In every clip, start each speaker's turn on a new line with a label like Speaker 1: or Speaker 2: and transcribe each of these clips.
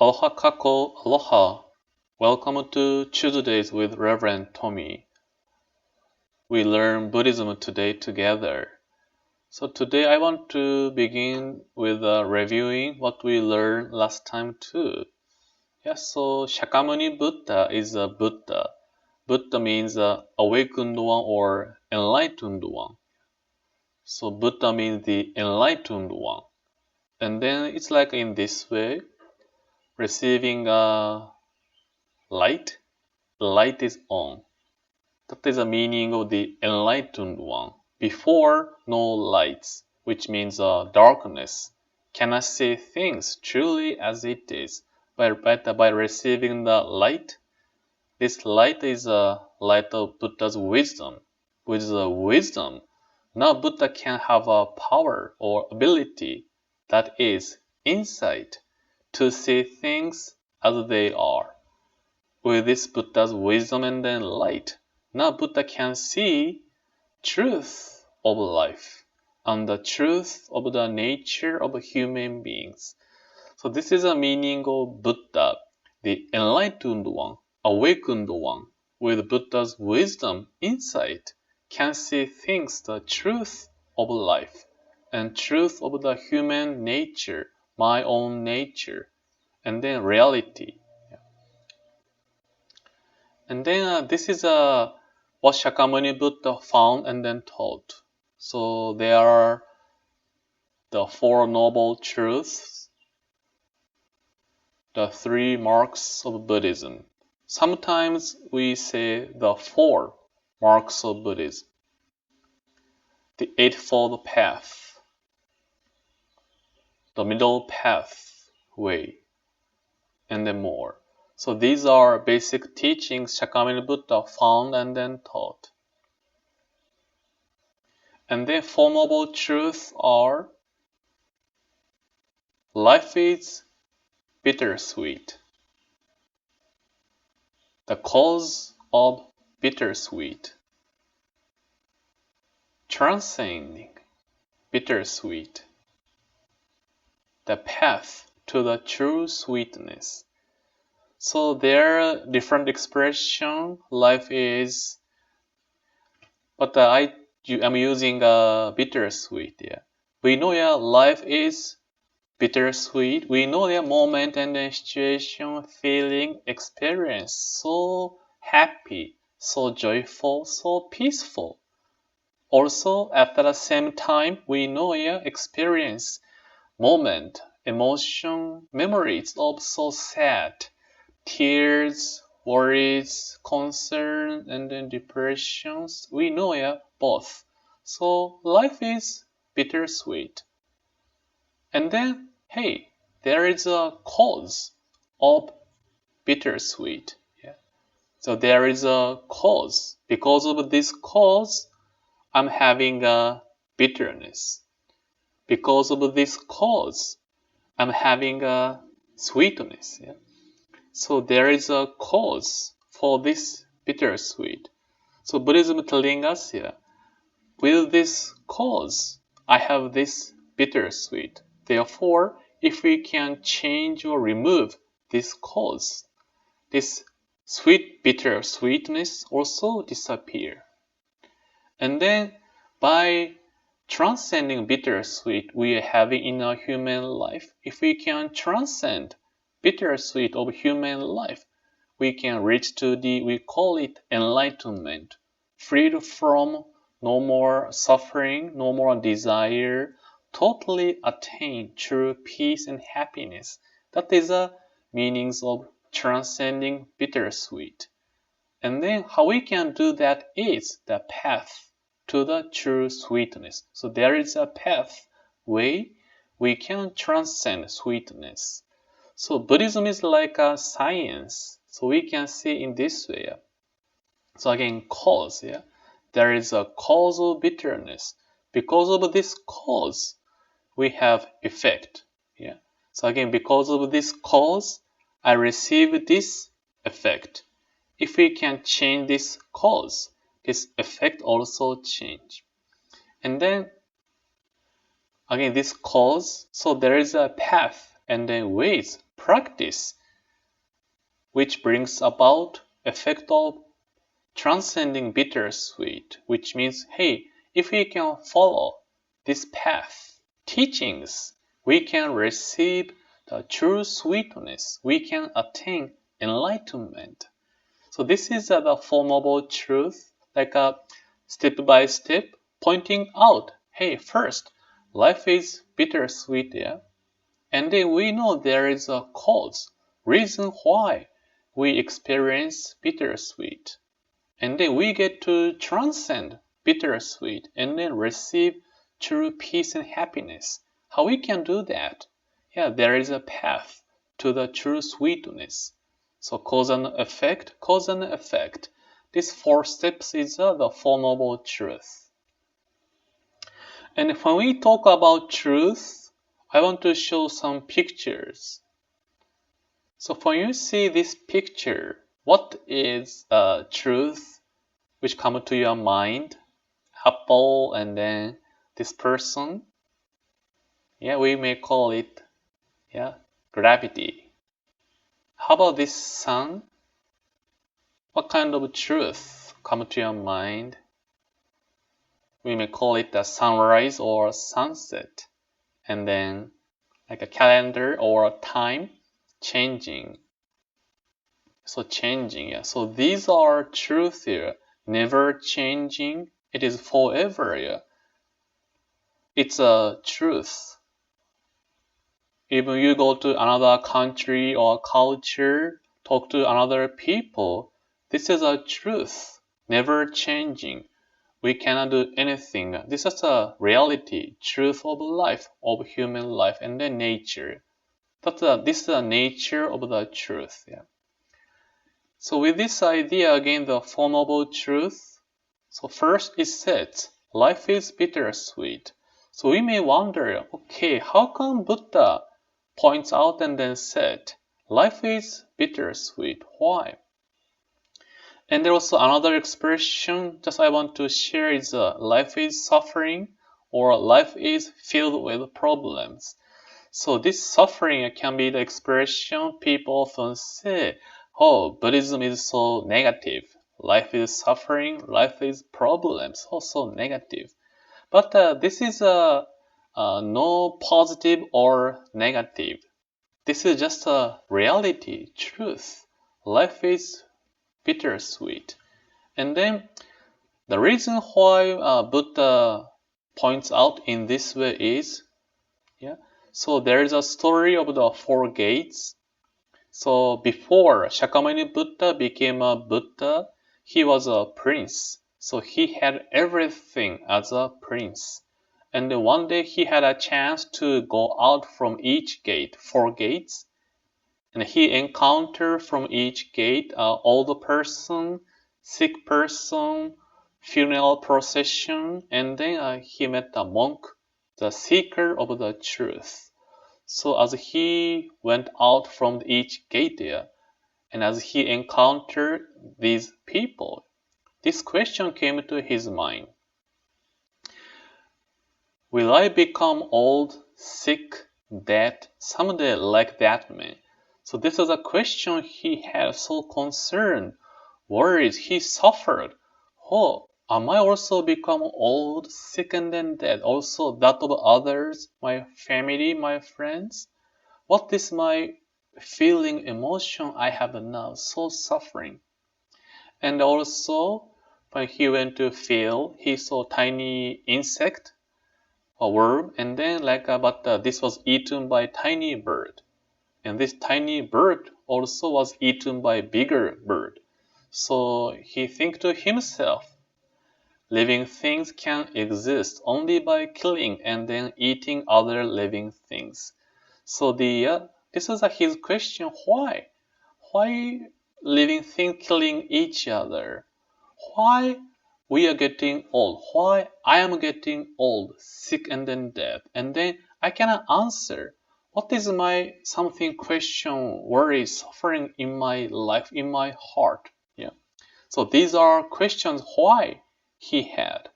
Speaker 1: Aloha kako, aloha. Welcome to Tuesdays with Reverend Tomi. We learn Buddhism today together. So today I want to begin with reviewing what we learned last time too. So Shakyamuni Buddha is a Buddha. Buddha means awakened one or enlightened one. So Buddha means the enlightened one. And then it's like in this way, receiving light. The light is on. That is the meaning of the enlightened one. Before, no lights, which means darkness. Cannot see things truly as it is. But by receiving the light, this light is a light of Buddha's wisdom. With the wisdom, now Buddha can have a power or ability, that is, insight, to see things as they are. With this Buddha's wisdom and then light, now Buddha can see truth of life and the truth of the nature of human beings. So this is a meaning of Buddha, the enlightened one, awakened one, with Buddha's wisdom, insight, can see things, the truth of life and truth of the human nature, my own nature, and then reality. And then this is what Shakyamuni Buddha found and then taught. So there are the Four Noble Truths, the three marks of Buddhism. Sometimes we say the four marks of Buddhism. The Eightfold Path, the Middle Path way, and then more. So these are basic teachings Shakyamuni Buddha found and then taught. And then Four Noble Truths are: life is bittersweet. The cause of bittersweet. Transcending bittersweet. The path to the true sweetness. So there are different expression. Life is, but I'm using bittersweet. Yeah, we know. Yeah, life is bittersweet. We know the moment and the situation, feeling, experience. So happy, so joyful, so peaceful. Also, at the same time, we know experience, moment, emotion, memories of so sad, tears, worries, concern, and then depressions. We know both. So life is bittersweet. And then, hey, there is a cause of bittersweet. Yeah. So there is a cause. Because of this cause, I'm having a bitterness. Because of this cause, I'm having a sweetness. Yeah. So there is a cause for this bittersweet. So Buddhism telling us here, with this cause, I have this bittersweet. Therefore, if we can change or remove this cause, this sweet bitter sweetness also disappear. And then by transcending bittersweet we are having in our human life, if we can transcend bittersweet of human life, we can reach to we call it enlightenment, freed from no more suffering, no more desire, totally attain true peace and happiness. That is the meanings of transcending bittersweet. And then how we can do that is the path to the true sweetness. So there is a path way we can transcend sweetness. So Buddhism is like a science. So we can see in this way. So again, cause, yeah. There is a cause of bitterness. Because of this cause, we have effect. Yeah. So again, because of this cause, I receive this effect. If we can change this cause, this effect also change. And then again, this cause, so there is a path and then ways practice which brings about effect of transcending bittersweet, which means, hey, if we can follow this path, teachings, we can receive the true sweetness, we can attain enlightenment. So this is the formable truth, like a step by step, pointing out, hey, first, life is bittersweet, yeah? And then we know there is a cause, reason why we experience bittersweet. And then we get to transcend bittersweet and then receive true peace and happiness. How we can do that? Yeah, there is a path to the true sweetness. So cause and effect, cause and effect. These four steps is the formable truth. And when we talk about truth, I want to show some pictures. So when you see this picture, what is truth which come to your mind? Apple and then this person? Yeah, we may call it gravity. How about this sun? What kind of truth come to your mind? We may call it a sunrise or sunset. And then like a calendar or time changing. So changing, yeah. So these are truth here. Never changing. It is forever, yeah. It's a truth. Even you go to another country or culture, talk to another people, this is a truth. Never changing. We cannot do anything. This is a reality, truth of life, of human life, and then nature. This is the nature of the truth. Yeah. So with this idea, again, the formable truth. So first it says, life is bittersweet. So we may wonder, okay, how come Buddha points out and then said, life is bittersweet? Why? And there also another expression just I want to share is life is suffering or life is filled with problems. So this suffering can be the expression people often say, oh, Buddhism is so negative. Life is suffering, life is problems, also negative. But this is no positive or negative. This is just a reality, truth. Life is bittersweet. And then the reason why Buddha points out in this way is, so there is a story of the four gates. So before Shakyamuni Buddha became a Buddha, he was a prince. So he had everything as a prince. And then one day he had a chance to go out from each gate, four gates, and he encountered from each gate old person, sick person, funeral procession, and then he met a monk, the seeker of the truth. So as he went out from each gate there, and as he encountered these people, this question came to his mind. Will I become old, sick, dead, someday like that man? So this was a question he had, so concerned, worried, he suffered. Oh, am I also become old, sick, and then dead? Also that of others, my family, my friends? What is my feeling, emotion I have now? So suffering. And also, when he went to field, he saw tiny insect, a worm, and then but this was eaten by tiny bird. And this tiny bird also was eaten by bigger bird. So he think to himself, living things can exist only by killing and then eating other living things. So this is his question. Why? Why living things killing each other? Why we are getting old? Why I am getting old, sick, and then dead? And then I cannot answer. What is my something question, worry, suffering in my life, in my heart? Yeah. So these are questions why he had.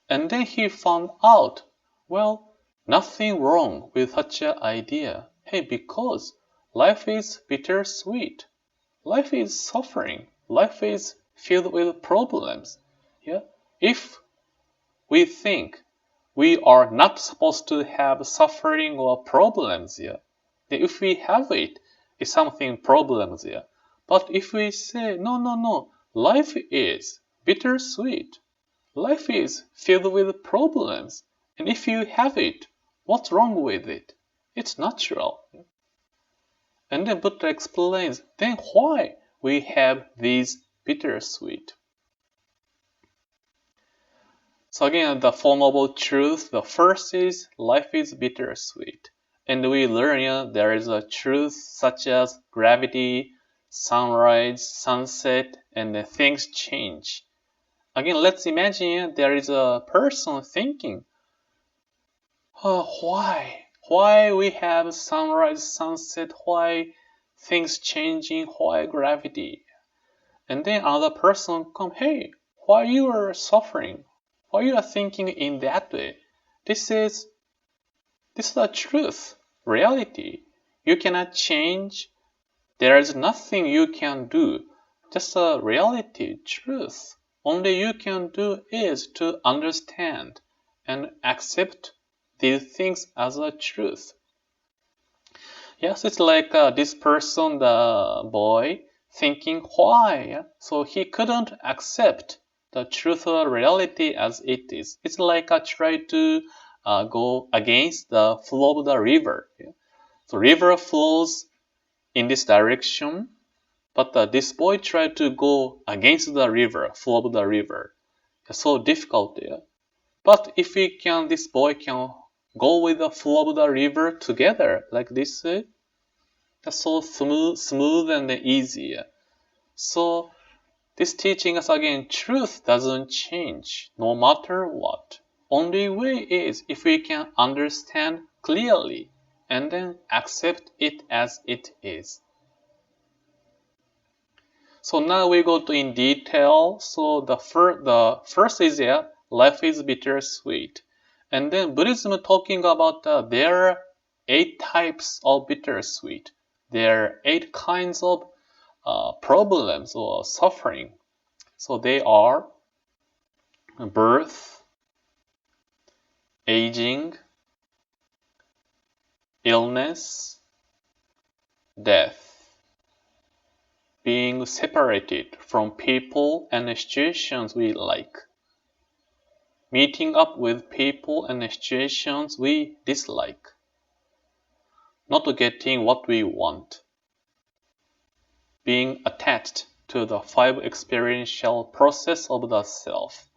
Speaker 1: And then he found out, well, nothing wrong with such an idea. Hey, because life is bittersweet. Life is suffering. Life is filled with problems. Yeah? If we think we are not supposed to have suffering or problems, yeah, then if we have it, it's something problems, yeah. But if we say, no, no, no, life is bittersweet. Life is filled with problems. And if you have it, what's wrong with it? It's natural. And then Buddha explains, then why we have these bittersweet? So again, the Four Noble Truths, the first is life is bittersweet. And we learn there is a truth such as gravity, sunrise, sunset, and things change. Again, let's imagine there is a person thinking, oh, why? Why we have sunrise, sunset? Why things changing? Why gravity? And then another person come, hey, why you are suffering? Why you are thinking in that way? This is the truth, reality. You cannot change. There is nothing you can do. Just a reality, truth. Only you can do is to understand and accept these things as a truth. Yes, it's like this person, the boy, thinking why. Yeah? So he couldn't accept the truth or reality as it is. It's like I try to go against the flow of the river. Yeah? So river flows in this direction, but this boy tried to go against the river, flow of the river. It's so difficult. Yeah? But if we can, this boy can go with the flow of the river together like this. That's so smooth and easy. So this teaching us again, truth doesn't change no matter what. Only way is if we can understand clearly and then accept it as it is. So now we go to in detail. So the first is life is bittersweet, and then Buddhism talking about there are 8 types of bittersweet. There are 8 kinds of problems or suffering. So they are birth, aging, illness, death, being separated from people and situations we like, meeting up with people and situations we dislike, not getting what we want, being attached to the 5 experiential process of the self.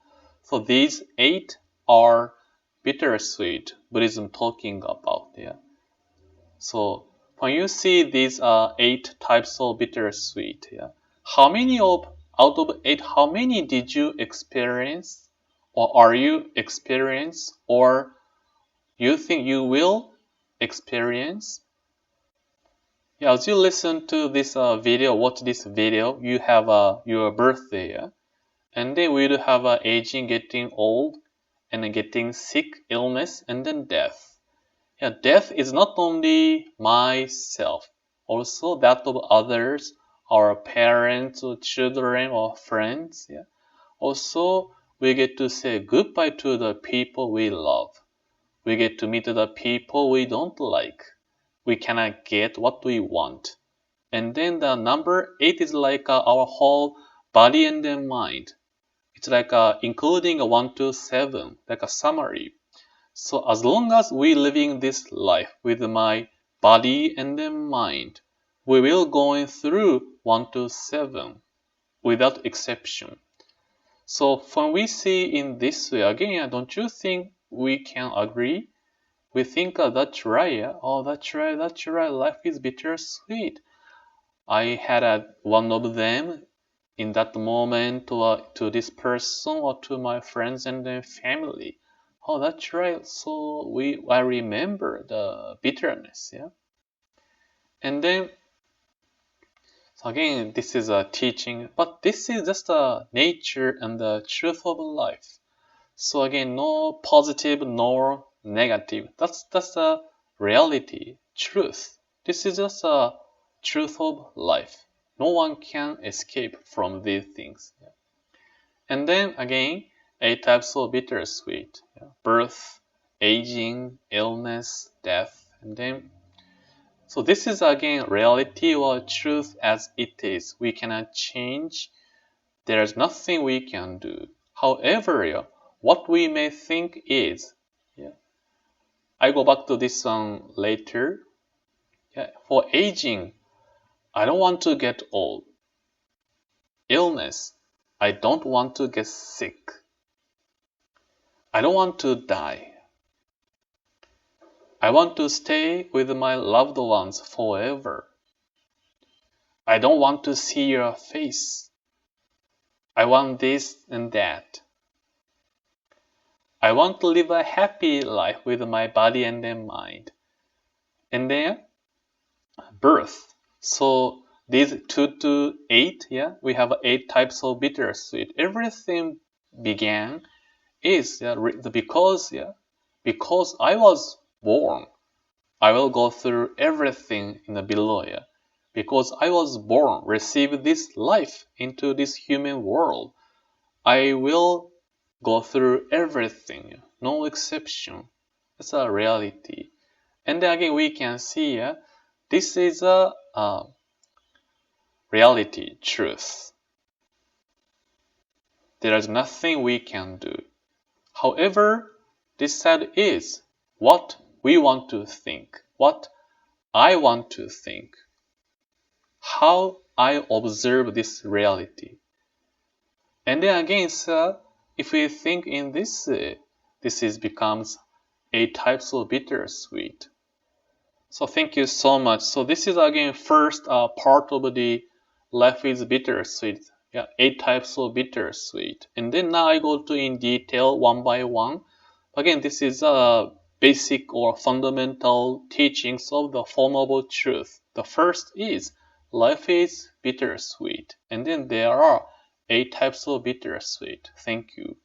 Speaker 1: So these 8 are bittersweet Buddhism talking about. Yeah. So when you see these 8 types of bittersweet, yeah, how many of out of 8, how many did you experience, or are you experience, or you think you will experience? Yeah, as you listen to this video, watch this video, you have your birthday, yeah? And then we do have aging, getting old, and then getting sick, illness, and then death. Yeah, death is not only myself, also that of others, our parents or children or friends. Yeah. Also, we get to say goodbye to the people we love. We get to meet the people we don't like. We cannot get what we want. And then the number 8 is like our whole body and then mind. It's like including a 1 to 7, like a summary. So as long as we living this life with my body and then mind, we will going through 1 to 7 without exception. So when we see in this way, again, don't you think we can agree? We think that's right. Yeah? Oh, that's right, that's right. Life is bittersweet. I had one of them in that moment to this person or to my friends and their family. Oh, that's right. So I remember the bitterness, yeah. And then so again, this is a teaching, but this is just a nature and the truth of life. So again, no positive nor negative. That's the reality, truth. This is just a truth of life. No one can escape from these things. And then again, 8 types of bittersweet. Birth, aging, illness, death, and then so this is again reality or truth as it is. We cannot change. There is nothing we can do. However, what we may think is, I go back to this one later. For aging, I don't want to get old. Illness, I don't want to get sick. I don't want to die. I want to stay with my loved ones forever. I don't want to see your face. I want this and that. I want to live a happy life with my body and then mind. And then birth. So these 2 to 8, we have 8 types of bittersweet. Everything began is because I was born. I will go through everything in the below. Because I was born, receive this life into this human world. I will go through everything, no exception. That's a reality. And then again, we can see this is a reality, truth. There is nothing we can do. However, this side is what we want to think, what I want to think, how I observe this reality. And then again, if we think in this, becomes 8 types of bittersweet. So thank you so much. So this is again first part of the life is bittersweet. 8 types of bittersweet. And then now I go to in detail one by one. Again, this is a basic or fundamental teachings of the formable truth. The first is life is bittersweet. And then there are 8 types of bittersweet. Thank you.